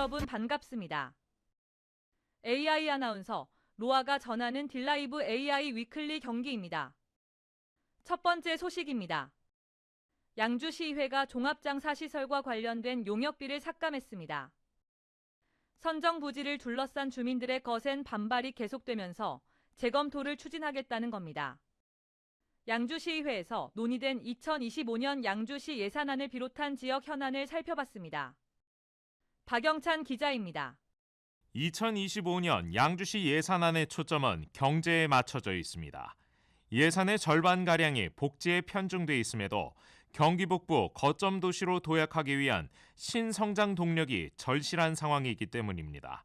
여러분 반갑습니다. AI 아나운서 로아가 전하는 딜라이브 AI 위클리 경기입니다. 첫 번째 소식입니다. 양주시의회가 종합장사시설과 관련된 용역비를 삭감했습니다. 선정 부지를 둘러싼 주민들의 거센 반발이 계속되면서 재검토를 추진하겠다는 겁니다. 양주시의회에서 논의된 2025년 양주시 예산안을 비롯한 지역 현안을 살펴봤습니다. 박영찬 기자입니다. 2025년 양주시 예산안의 초점은 경제에 맞춰져 있습니다. 예산의 절반가량이 복지에 편중돼 있음에도 경기 북부 거점 도시로 도약하기 위한 신성장 동력이 절실한 상황이기 때문입니다.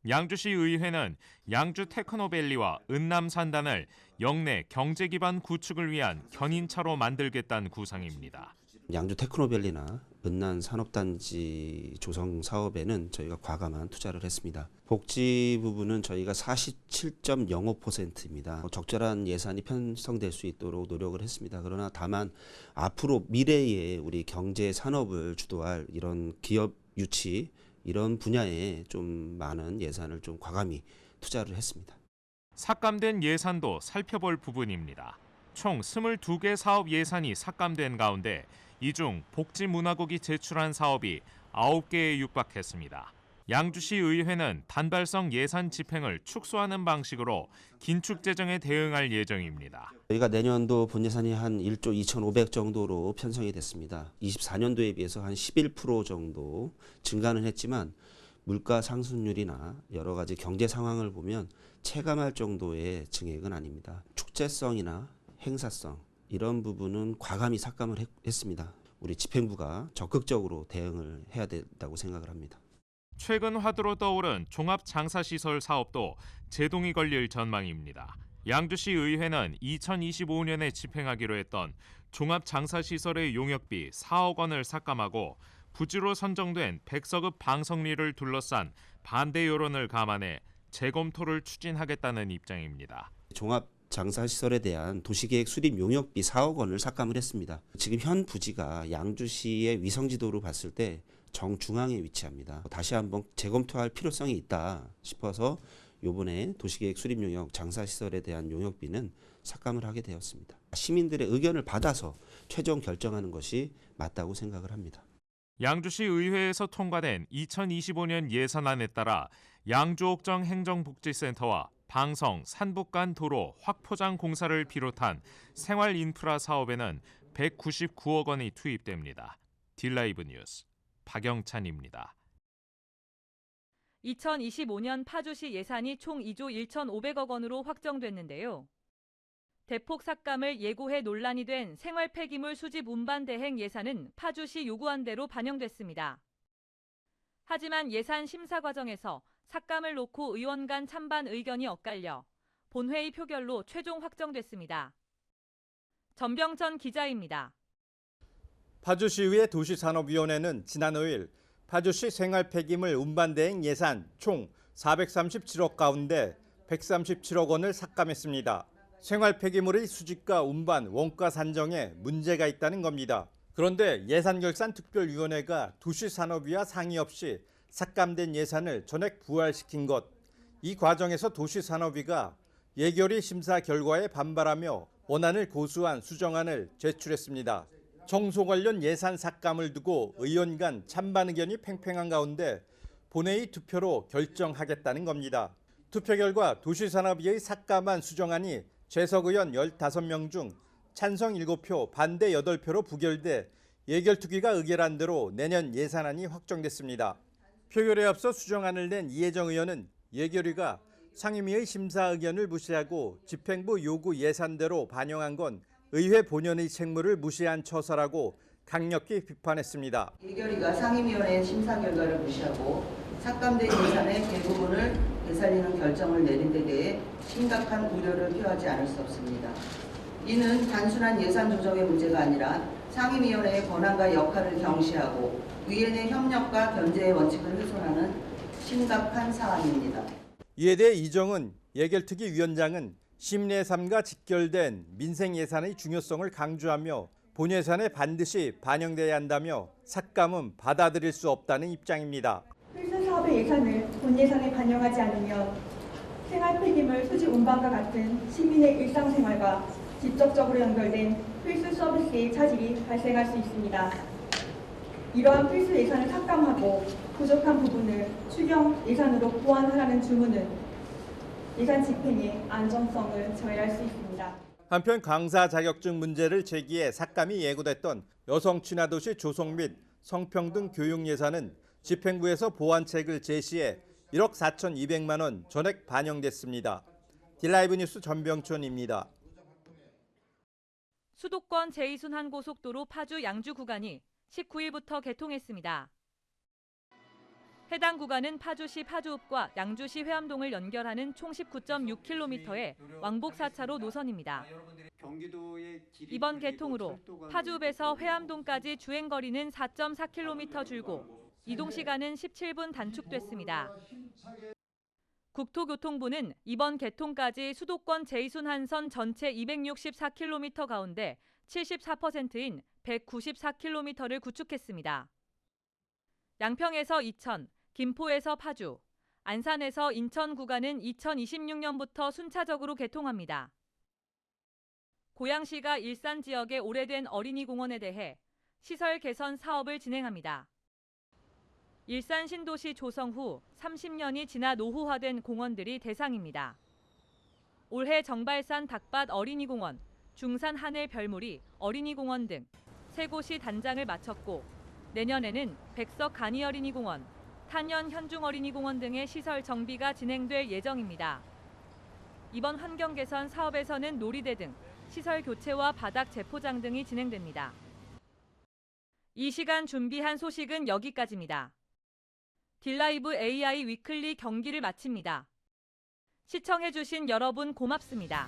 양주시 의회는 양주 테크노밸리와 은남산단을 역내 경제 기반 구축을 위한 견인차로 만들겠다는 구상입니다. 양주 테크노밸리나 은남 산업단지 조성 사업에는 저희가 과감한 투자를 했습니다. 복지 부분은 저희가 47.05%입니다. 적절한 예산이 편성될 수 있도록 노력을 했습니다. 그러나 다만 앞으로 미래의 우리 경제 산업을 주도할 이런 기업 유치 이런 분야에 좀 많은 예산을 좀 과감히 투자를 했습니다. 삭감된 예산도 살펴볼 부분입니다. 총 22개 사업 예산이 삭감된 가운데 이 중 복지문화국이 제출한 사업이 9개에 육박했습니다. 양주시 의회는 단발성 예산 집행을 축소하는 방식으로 긴축 재정에 대응할 예정입니다. 저희가 내년도 본 예산이 한 1조 2,500 정도로 편성이 됐습니다. 24년도에 비해서 한 11% 정도 증가는 했지만 물가 상승률이나 여러 가지 경제 상황을 보면 체감할 정도의 증액은 아닙니다. 축제성이나 행사성 이런 부분은 과감히 삭감을 했습니다. 우리 집행부가 적극적으로 대응을 해야 된다고 생각을 합니다. 최근 화두로 떠오른 종합장사시설 사업도 제동이 걸릴 전망입니다. 양주시 의회는 2025년에 집행하기로 했던 종합장사시설의 용역비 4억 원을 삭감하고 부지로 선정된 백서급 방석리를 둘러싼 반대 여론을 감안해 재검토를 추진하겠다는 입장입니다. 장사시설에 대한 도시계획 수립 용역비 4억 원을 삭감을 했습니다. 지금 현 부지가 양주시의 위성지도로 봤을 때 정중앙에 위치합니다. 다시 한번 재검토할 필요성이 있다 싶어서 이번에 도시계획 수립 용역 장사시설에 대한 용역비는 삭감을 하게 되었습니다. 시민들의 의견을 받아서 최종 결정하는 것이 맞다고 생각을 합니다. 양주시 의회에서 통과된 2025년 예산안에 따라 양주옥정 행정복지센터와 방성, 산북간 도로 확포장 공사를 비롯한 생활 인프라 사업에는 199억 원이 투입됩니다. 딜라이브 뉴스 박영찬입니다. 2025년 파주시 예산이 총 2조 1,500억 원으로 확정됐는데요. 대폭 삭감을 예고해 논란이 된 생활 폐기물 수집 운반 대행 예산은 파주시 요구한 대로 반영됐습니다. 하지만 예산 심사 과정에서 삭감을 놓고 의원 간 찬반 의견이 엇갈려 본회의 표결로 최종 확정됐습니다. 전병천 기자입니다. 파주시의회 도시산업위원회는 지난 5일 파주시 생활 폐기물 운반 대행 예산 총 437억 가운데 137억 원을 삭감했습니다. 생활 폐기물의 수집과 운반, 원가 산정에 문제가 있다는 겁니다. 그런데 예산결산특별위원회가 도시산업위와 상의 없이 삭감된 예산을 전액 부활시킨 것. 이 과정에서 도시산업위가 예결위 심사 결과에 반발하며 원안을 고수한 수정안을 제출했습니다. 청소 관련 예산 삭감을 두고 의원 간 찬반 의견이 팽팽한 가운데 본회의 투표로 결정하겠다는 겁니다. 투표 결과 도시산업위의 삭감한 수정안이 재석 의원 15명 중 찬성 7표, 반대 8표로 부결돼 예결특위가 의결한 대로 내년 예산안이 확정됐습니다. 표결에 앞서 수정안을 낸 이혜정 의원은 예결위가 상임위의 심사 의견을 무시하고 집행부 요구 예산대로 반영한 건 의회 본연의 책무를 무시한 처사라고 강력히 비판했습니다. 예결위가 상임위원회의 심사 결과를 무시하고 삭감된 예산의 대부분을 되살리는 결정을 내린 데 대해 심각한 우려를 표하지 않을 수 없습니다. 이는 단순한 예산 조정의 문제가 아니라 상임위원회의 권한과 역할을 경시하고 위원 내 협력과 견제의 원칙을 훼손하는 심각한 사안입니다. 이에 대해 이정은 예결특위 위원장은 시민의 삶과 직결된 민생 예산의 중요성을 강조하며 본 예산에 반드시 반영돼야 한다며 삭감은 받아들일 수 없다는 입장입니다. 필수 사업 사업의 예산을 본 예산에 반영하지 않으면 생활 폐기물 수집 운반과 같은 시민의 일상생활과 직접적으로 연결된 필수 서비스의 차질이 발생할 수 있습니다. 이러한 필수 예산을 삭감하고 부족한 부분을 추경 예산으로 보완하라는 주문은 예산 집행의 안정성을 저해할 수 있습니다. 한편 강사 자격증 문제를 제기해 삭감이 예고됐던 여성 친화도시 조성 및 성평등 교육 예산은 집행부에서 보완책을 제시해 1억 4,200만 원 전액 반영됐습니다. 딜라이브 뉴스 전병촌입니다. 수도권 제2순환고속도로 파주 양주 구간이 19일부터 개통했습니다. 해당 구간은 파주시 파주읍과 양주시 회암동을 연결하는 총 19.6km의 왕복 4차로 노선입니다. 이번 개통으로 파주읍에서 회암동까지 주행거리는 4.4km 줄고 이동시간은 17분 단축됐습니다. 국토교통부는 이번 개통까지 수도권 제2순환선 전체 264km 가운데 74%인 194km를 구축했습니다. 양평에서 이천, 김포에서 파주, 안산에서 인천 구간은 2026년부터 순차적으로 개통합니다. 고양시가 일산 지역의 오래된 어린이공원에 대해 시설 개선 사업을 진행합니다. 일산 신도시 조성 후 30년이 지나 노후화된 공원들이 대상입니다. 올해 정발산 닭밭 어린이공원, 중산 하늘 별무리 어린이공원 등 3곳이 단장을 마쳤고 내년에는 백석 간이 어린이공원, 탄현 현중 어린이공원 등의 시설 정비가 진행될 예정입니다. 이번 환경 개선 사업에서는 놀이대 등 시설 교체와 바닥 재포장 등이 진행됩니다. 이 시간 준비한 소식은 여기까지입니다. 딜라이브 AI 위클리 경기를 마칩니다. 시청해주신 여러분 고맙습니다.